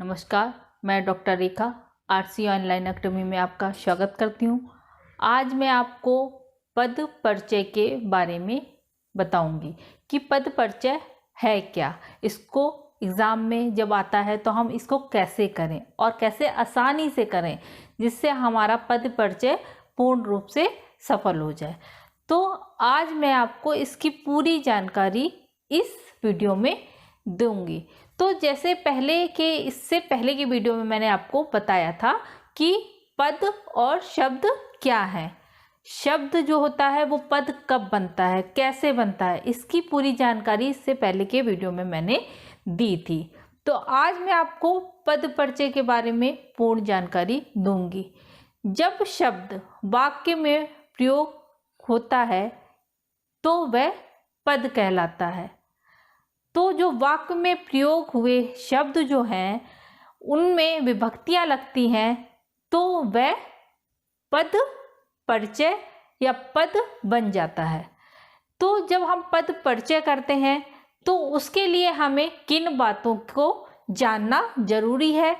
नमस्कार, मैं डॉक्टर रेखा RC online academy में आपका स्वागत करती हूँ। आज मैं आपको पद परिचय के बारे में बताऊंगी कि पद परिचय है क्या। इसको एग्ज़ाम में जब आता है तो हम इसको कैसे करें और कैसे आसानी से करें जिससे हमारा पद परिचय पूर्ण रूप से सफल हो जाए। तो आज मैं आपको इसकी पूरी जानकारी इस वीडियो में दूंगी। तो जैसे इससे पहले की वीडियो में मैंने आपको बताया था कि पद और शब्द क्या है। शब्द जो होता है वो पद कब बनता है, कैसे बनता है, इसकी पूरी जानकारी इससे पहले के वीडियो में मैंने दी थी। तो आज मैं आपको पद परिचय के बारे में पूर्ण जानकारी दूंगी। जब शब्द वाक्य में प्रयोग होता है तो वह पद कहलाता है। तो जो वाक्य में प्रयोग हुए शब्द जो हैं उनमें विभक्तियां लगती हैं तो वह पद परिचय या पद बन जाता है। तो जब हम पद परिचय करते हैं तो उसके लिए हमें किन बातों को जानना जरूरी है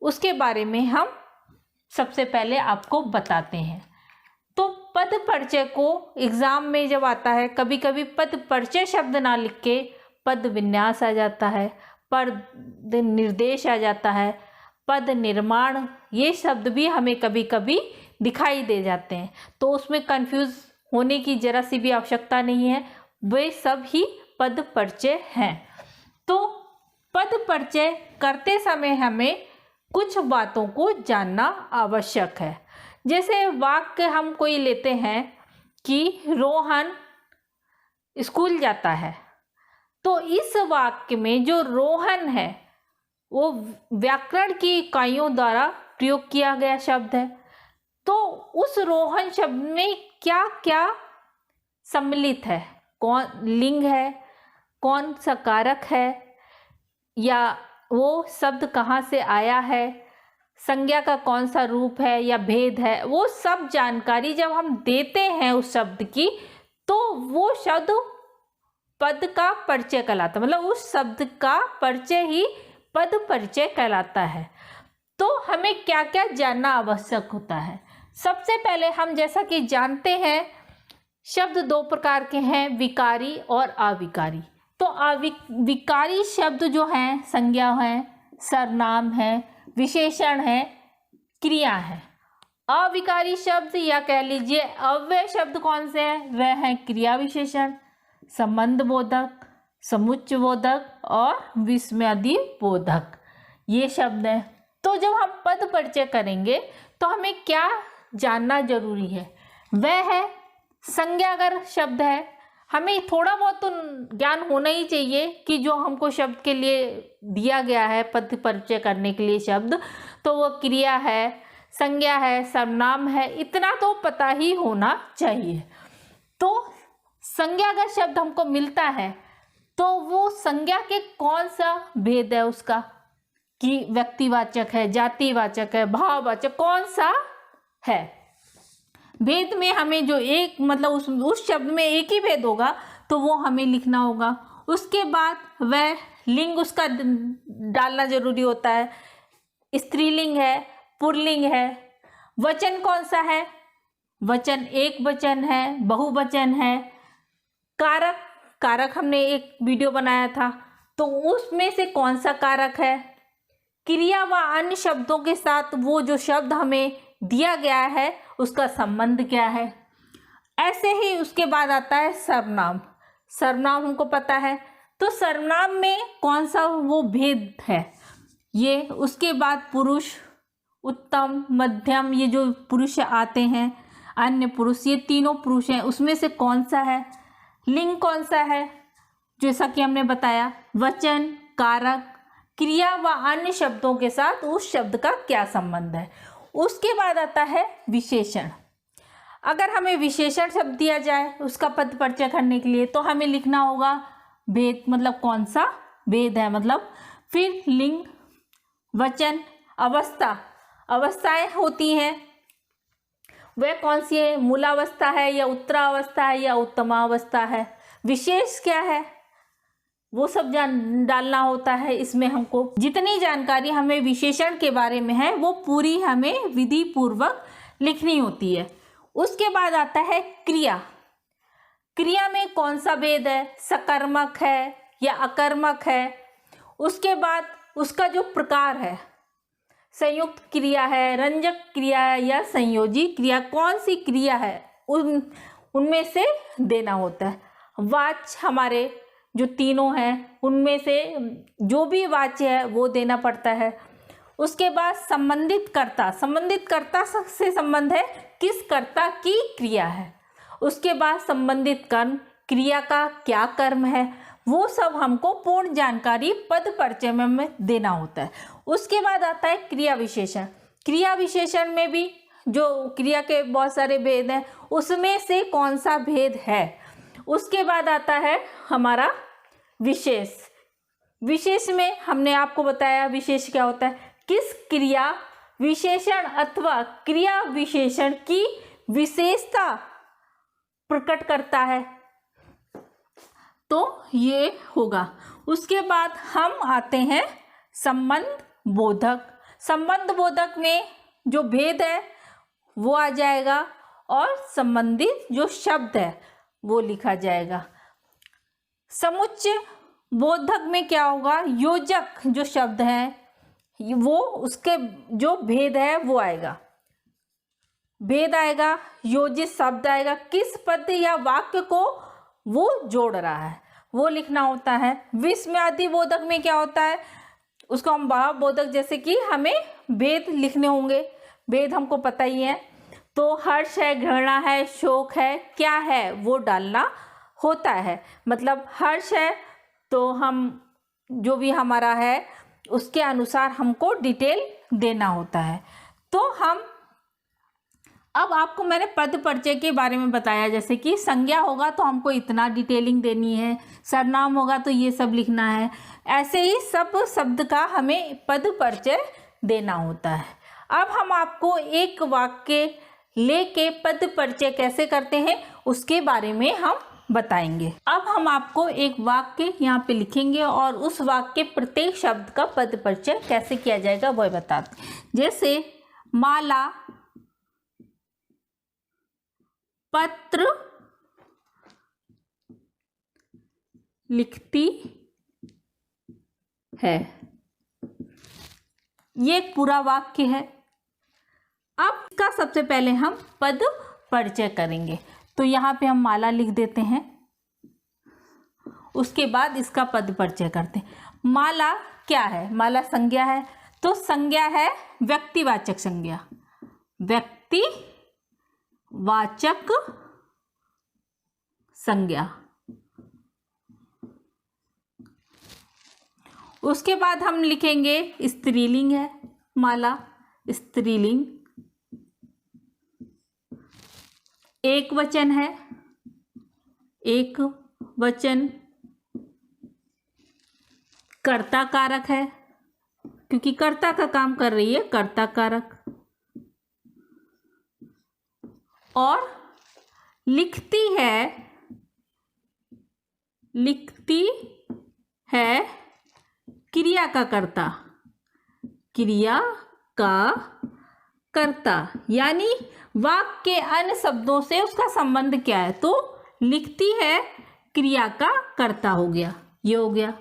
उसके बारे में हम सबसे पहले आपको बताते हैं। तो पद परिचय को एग्ज़ाम में जब आता है कभी कभी पद परिचय शब्द ना लिख के पद विन्यास आ जाता है, पद निर्देश आ जाता है, पद निर्माण, ये शब्द भी हमें कभी कभी दिखाई दे जाते हैं। तो उसमें कंफ्यूज होने की जरा सी भी आवश्यकता नहीं है, वे सब ही पद परिचय हैं। तो पद परिचय करते समय हमें कुछ बातों को जानना आवश्यक है। जैसे वाक्य हम कोई लेते हैं कि रोहन स्कूल जाता है, तो इस वाक्य में जो रोहन है वो व्याकरण की इकाइयों द्वारा प्रयोग किया गया शब्द है। तो उस रोहन शब्द में क्या क्या सम्मिलित है, कौन लिंग है, कौन सा कारक है, या वो शब्द कहाँ से आया है, संज्ञा का कौन सा रूप है या भेद है, वो सब जानकारी जब हम देते हैं उस शब्द की तो वो शब्द पद का परिचय कहलाता है। मतलब उस शब्द का परिचय ही पद परिचय कहलाता है। तो हमें क्या क्या जानना आवश्यक होता है। सबसे पहले हम जैसा कि जानते हैं शब्द दो प्रकार के हैं, विकारी और अविकारी। तो विकारी शब्द जो हैं संज्ञा है, सर्वनाम है, विशेषण है, क्रिया है। अविकारी शब्द या कह लीजिए अव्यय शब्द कौन से हैं, वह हैं क्रिया विशेषण, संबंध बोधक, समुच्चय बोधक और विस्मयादि बोधक, ये शब्द हैं। तो जब हम पद परिचय करेंगे तो हमें क्या जानना जरूरी है, वह है संज्ञा। अगर शब्द है हमें थोड़ा बहुत तो ज्ञान होना ही चाहिए कि जो हमको शब्द के लिए दिया गया है पद परिचय करने के लिए शब्द, तो वो क्रिया है, संज्ञा है, सर्वनाम है, इतना तो पता ही होना चाहिए। तो संज्ञा अगर शब्द हमको मिलता है तो वो संज्ञा के कौन सा भेद है उसका, कि व्यक्तिवाचक है, जातिवाचक है, भाववाचक, कौन सा है। भेद में हमें जो एक मतलब उस शब्द में एक ही भेद होगा तो वो हमें लिखना होगा। उसके बाद वह लिंग उसका डालना जरूरी होता है, स्त्रीलिंग है, पुल्लिंग है, वचन कौन सा है, वचन एक वचन है, बहुवचन है, कारक हमने एक वीडियो बनाया था तो उसमें से कौन सा कारक है, क्रिया व अन्य शब्दों के साथ वो जो शब्द हमें दिया गया है उसका संबंध क्या है। ऐसे ही उसके बाद आता है सर्वनाम। सर्वनाम हमको पता है तो सर्वनाम में कौन सा वो भेद है ये। उसके बाद पुरुष, उत्तम, मध्यम, ये जो पुरुष आते हैं, अन्य पुरुष, ये तीनों पुरुष हैं, उसमें से कौन सा है, लिंग कौन सा है, जैसा कि हमने बताया, वचन, कारक, क्रिया व अन्य शब्दों के साथ उस शब्द का क्या संबंध है। उसके बाद आता है विशेषण। अगर हमें विशेषण शब्द दिया जाए उसका पद परिचय करने के लिए तो हमें लिखना होगा भेद, मतलब कौन सा भेद है, मतलब फिर लिंग, वचन, अवस्था, अवस्थाएं होती हैं वह कौन सी है, मूलावस्था है या उत्तरावस्था है या उत्तमावस्था है, विशेष क्या है, वो सब डालना होता है। इसमें हमको जितनी जानकारी हमें विशेषण के बारे में है वो पूरी हमें विधि पूर्वक लिखनी होती है। उसके बाद आता है क्रिया। क्रिया में कौन सा भेद है, सकर्मक है या अकर्मक है। उसके बाद उसका जो प्रकार है, संयुक्त क्रिया है, रंजक क्रिया है या संयोजी क्रिया, कौन सी क्रिया है उनमें से देना होता है। वाच्य हमारे जो तीनों हैं उनमें से जो भी वाच्य है वो देना पड़ता है। उसके बाद संबंधित कर्ता, संबंधित कर्ता से संबंध है किस कर्ता की क्रिया है। उसके बाद संबंधित कर्म, क्रिया का क्या कर्म है, वो सब हमको पूर्ण जानकारी पद परिचय में देना होता है। उसके बाद आता है क्रिया विशेषण। क्रिया विशेषण में भी जो क्रिया के बहुत सारे भेद हैं उसमें से कौन सा भेद है। उसके बाद आता है हमारा विशेष। विशेष में हमने आपको बताया विशेष क्या होता है, किस क्रिया विशेषण अथवा क्रिया विशेषण की विशेषता प्रकट करता है, तो ये होगा। उसके बाद हम आते हैं संबंध बोधक। संबंध बोधक में जो भेद है वो आ जाएगा और संबंधित जो शब्द है वो लिखा जाएगा। समुच्चय बोधक में क्या होगा, योजक जो शब्द है वो उसके जो भेद है वो आएगा, भेद आएगा, योजित शब्द आएगा, किस पद या वाक्य को वो जोड़ रहा है वो लिखना होता है। विस्मयादि बोधक में क्या होता है, उसको हम भाव बोधक, जैसे कि हमें भेद लिखने होंगे, भेद हमको पता ही है, तो हर्ष है, घृणा है, शोक है, क्या है वो डालना होता है। मतलब हर्ष है तो हम जो भी हमारा है उसके अनुसार हमको डिटेल देना होता है। तो हम अब आपको मैंने पद परिचय के बारे में बताया, जैसे कि संज्ञा होगा तो हमको इतना डिटेलिंग देनी है, सर्वनाम होगा तो ये सब लिखना है, ऐसे ही सब शब्द का हमें पद परिचय देना होता है। अब हम आपको एक वाक्य लेके पद परिचय कैसे करते हैं उसके बारे में हम बताएंगे। अब हम आपको एक वाक्य यहाँ पे लिखेंगे और उस वाक्य प्रत्येक शब्द का पद परिचय कैसे किया जाएगा वह बताते हैं। जैसे माला पत्र लिखती है, ये एक पूरा वाक्य है। अब इसका सबसे पहले हम पद परिचय करेंगे, तो यहाँ पे हम माला लिख देते हैं, उसके बाद इसका पद परिचय करते हैं। माला क्या है, माला संज्ञा है, तो संज्ञा है व्यक्तिवाचक संज्ञा, व्यक्तिवाचक संज्ञा। उसके बाद हम लिखेंगे स्त्रीलिंग है माला, स्त्रीलिंग। एक वचन है, एक वचन। कर्ता कारक है क्योंकि कर्ता का काम कर रही है, कर्ता कारक। और लिखती है क्रिया का कर्ता, क्रिया का कर्ता, यानी वाक्य के अन्य शब्दों से उसका संबंध क्या है, तो लिखती है क्रिया का कर्ता हो गया, ये हो गया।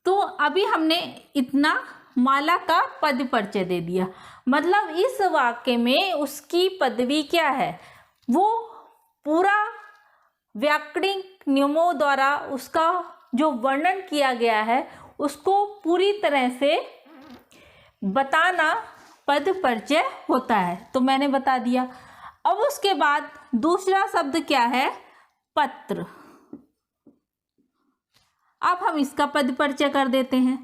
तो अभी हमने इतना माला का पद परिचय दे दिया, मतलब इस वाक्य में उसकी पदवी क्या है वो पूरा व्याकरणिक नियमों द्वारा उसका जो वर्णन किया गया है उसको पूरी तरह से बताना पद परिचय होता है, तो मैंने बता दिया। अब उसके बाद दूसरा शब्द क्या है, पत्र। अब हम इसका पद परिचय कर देते हैं।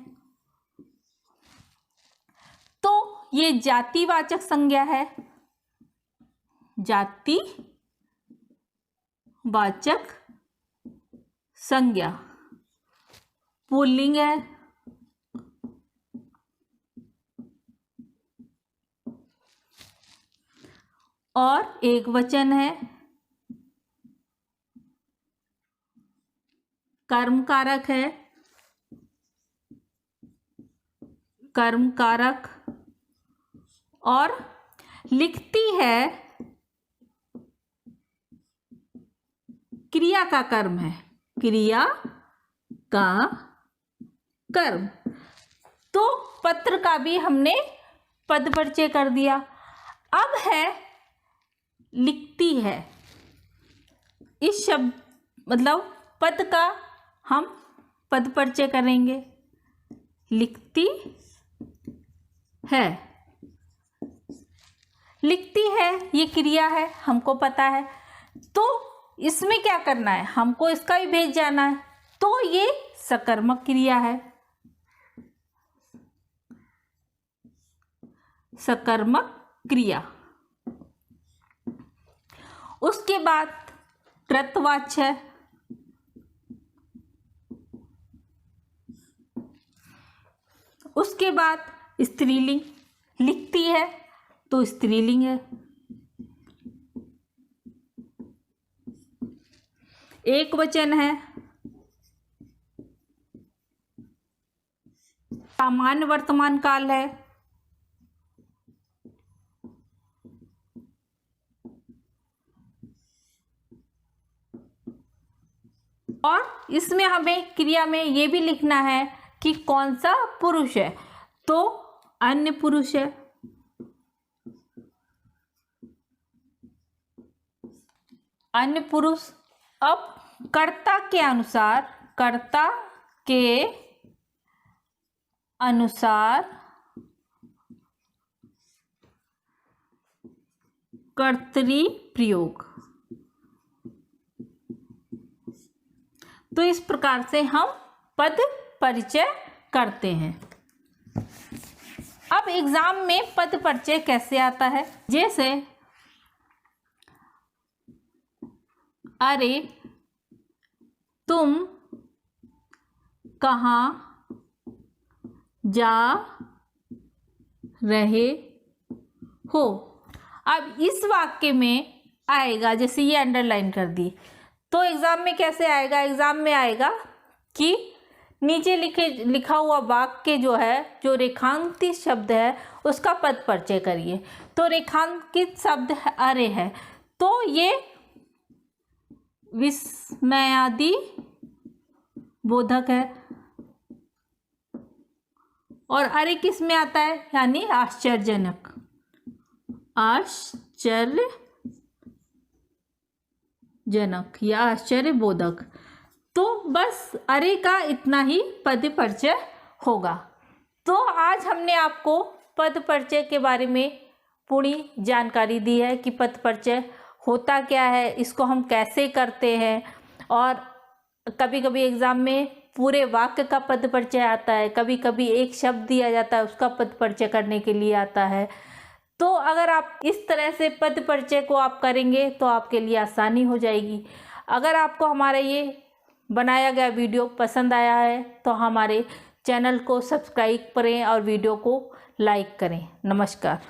तो ये जातिवाचक संज्ञा है, जातिवाचक संज्ञा, पुल्लिंग है, और एक वचन है। कर्म कारक है, कर्म कारक, और लिखती है क्रिया का कर्म है, क्रिया का कर्म। तो पत्र का भी हमने पद परिचय कर दिया। अब है लिखती है, इस शब्द मतलब पद का हम पद परिचय करेंगे। लिखती है, लिखती है ये क्रिया है, हमको पता है। तो इसमें क्या करना है, हमको इसका भी भेज जाना है, तो ये सकर्मक क्रिया है, सकर्मक क्रिया। उसके बाद कृतवाच्य है, उसके बाद स्त्रीलिंग, लिखती है तो स्त्रीलिंग है, एक वचन है, सामान्य वर्तमान काल है, और इसमें हमें क्रिया में ये भी लिखना है कि कौन सा पुरुष है, तो अन्य पुरुष है, अन्य पुरुष। अब कर्ता के अनुसार, कर्ता के अनुसार कर्तरी प्रयोग। तो इस प्रकार से हम पद परिचय करते हैं। अब एग्जाम में पद परिचय कैसे आता है, जैसे अरे तुम कहाँ जा रहे हो। अब इस वाक्य में आएगा, जैसे ये अंडरलाइन कर दी, तो एग्जाम में कैसे आएगा, एग्जाम में आएगा कि नीचे लिखा हुआ वाक्य जो है, जो रेखांकित शब्द है उसका पद परिचय करिए। तो रेखांकित शब्द अरे है, तो ये विस्मयादि बोधक है, और अरे किस में आता है, यानी आश्चर्यजनक, आश्चर्यजनक या आश्चर्यबोधक। तो बस अरे का इतना ही पद परिचय होगा। तो आज हमने आपको पद परिचय के बारे में पूरी जानकारी दी है कि पद परिचय होता क्या है, इसको हम कैसे करते हैं, और कभी कभी एग्ज़ाम में पूरे वाक्य का पद परिचय आता है, कभी कभी एक शब्द दिया जाता है उसका पद परिचय करने के लिए आता है। तो अगर आप इस तरह से पद परिचय को आप करेंगे तो आपके लिए आसानी हो जाएगी। अगर आपको हमारा ये बनाया गया वीडियो पसंद आया है तो हमारे चैनल को सब्सक्राइब करें और वीडियो को लाइक करें। नमस्कार।